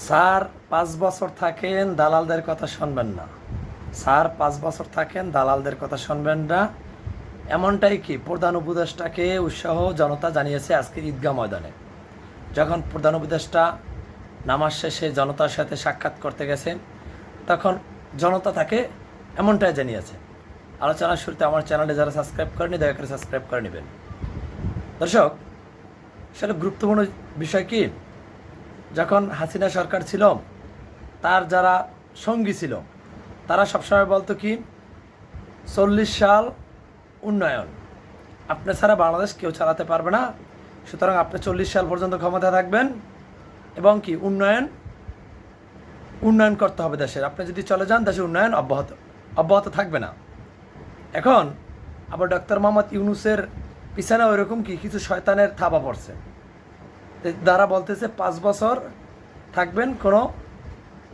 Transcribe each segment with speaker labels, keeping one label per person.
Speaker 1: Sir 5 বছর থাকেন, দালালদের কথা শুনবেন না। স্যার 5 বছর থাকেন, দালালদের কথা শুনবেন না। এমনটাই কি প্রধান উপদেষ্টাকে উৎসাহ জনতা জানিয়েছে আজকে ঈদগাহ ময়দানে, যখন প্রধান উপদেষ্টা নামাজ শেষে জনতার সাথে সাক্ষাৎ করতে গেছে, তখন জনতা তাকে এমনটাই জানিয়েছে। আলোচনার শুরুতে আমার চ্যানেলে যারা সাবস্ক্রাইব করেনি, দয়া করে সাবস্ক্রাইব করে নেবেন। দর্শক, সেটা গুরুত্বপূর্ণ বিষয় কি, যখন হাসিনা সরকার ছিল, তার যারা সঙ্গী ছিল তারা সবসময় বলতো কি, 40 সাল উন্নয়ন, আপনি ছাড়া বাংলাদেশ কেউ চালাতে পারবে না, সুতরাং আপনি 40 সাল পর্যন্ত ক্ষমতা থাকবেন এবং কি উন্নয়ন করতে হবে দেশের। আপনি যদি চলে যান, দেশের উন্নয়ন অব্যাহত থাকবে না। এখন আবার ডক্টর মোহাম্মদ ইউনূসের পিছনে ওইরকম কি কিছু শয়তানের থাবা পড়ছে, যারা বলতেছে 5 বছর থাকবেন, কোনো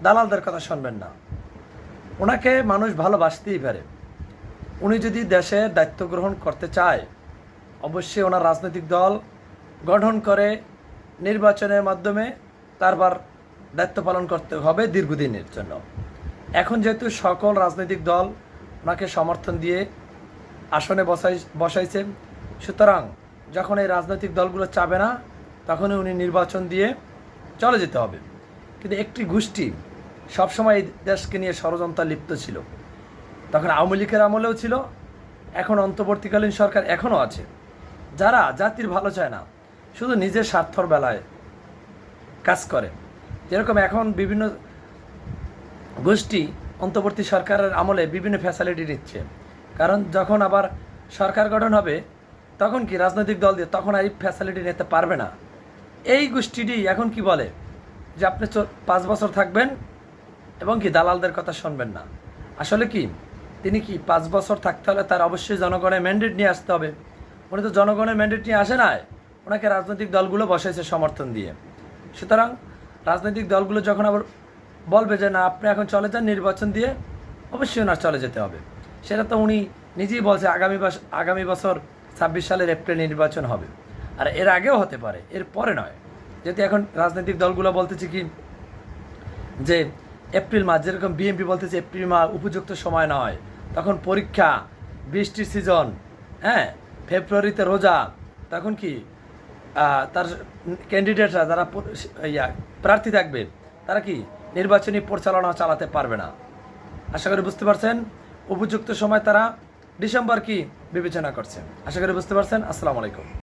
Speaker 1: দালালদের কথা শুনবেন না। ওনাকে মানুষ ভালোবাসতেই পারে। উনি যদি দেশের দায়িত্ব গ্রহণ করতে চায়, অবশ্যই ওনার রাজনৈতিক দল গঠন করে নির্বাচনের মাধ্যমে তারপর দায়িত্ব পালন করতে হবে দীর্ঘদিনের জন্য। এখন যেহেতু সকল রাজনৈতিক দল ওনাকে সমর্থন দিয়ে আসনে বসাইছে, সুতরাং যখন এই রাজনৈতিক দলগুলো চাবে না, তখনই উনি নির্বাচন দিয়ে চলে যেতে হবে। কিন্তু একটি গোষ্ঠী সবসময় এই দেশকে নিয়ে ষড়যন্ত্র লিপ্ত ছিল, তখন আওয়ামী লীগের আমলেও ছিল, এখন অন্তর্বর্তীকালীন সরকার এখনও আছে, যারা জাতির ভালো চায় না, শুধু নিজের স্বার্থর বেলায় কাজ করে। যেরকম এখন বিভিন্ন গোষ্ঠী অন্তর্বর্তী সরকারের আমলে বিভিন্ন ফ্যাসিলিটি নিচ্ছে, কারণ যখন আবার সরকার গঠন হবে, তখন কি রাজনৈতিক দল দিয়ে তখন আর এই ফ্যাসিলিটি নিতে পারবে না। এই গোষ্ঠীটি এখন কি বলে যে আপনি 5 বছর থাকবেন এবং কি দালালদের কথা শুনবেন না। আসলে কি, তিনি কি 5 বছর থাকতে হলে তার অবশ্যই জনগণের ম্যান্ডেট নিয়ে আসতে হবে। উনি তো জনগণের ম্যান্ডেট নিয়ে আসে নাই, ওনাকে রাজনৈতিক দলগুলো বসাইছে সমর্থন দিয়ে। সুতরাং রাজনৈতিক দলগুলো যখন আবার বলবে যে না, আপনি এখন চলে যান নির্বাচন দিয়ে, অবশ্যই ওনার চলে যেতে হবে। সেটা তো উনি নিজেই বলছে, আগামী বছর 26 সালের এপ্রিল নির্বাচন হবে, আর এর আগেও হতে পারে, এর পরে নয়। যেহেতু এখন রাজনৈতিক দলগুলো বলতেছে কি যে এপ্রিল মাস, যেরকম বিএনপি বলতেছে এপ্রিল মাস উপযুক্ত সময় নয়, তখন পরীক্ষা, বৃষ্টির সিজন, হ্যাঁ, ফেব্রুয়ারিতে রোজা, তখন কি তার ক্যান্ডিডেটরা যারা প্রার্থী থাকবে, তারা কি নির্বাচনী পরিচালনা চালাতে পারবে না। আশা করি বুঝতে পারছেন, উপযুক্ত সময় তারা ডিসেম্বর কি বিবেচনা করছে। আশা করি বুঝতে পারছেন। আসসালামু আলাইকুম।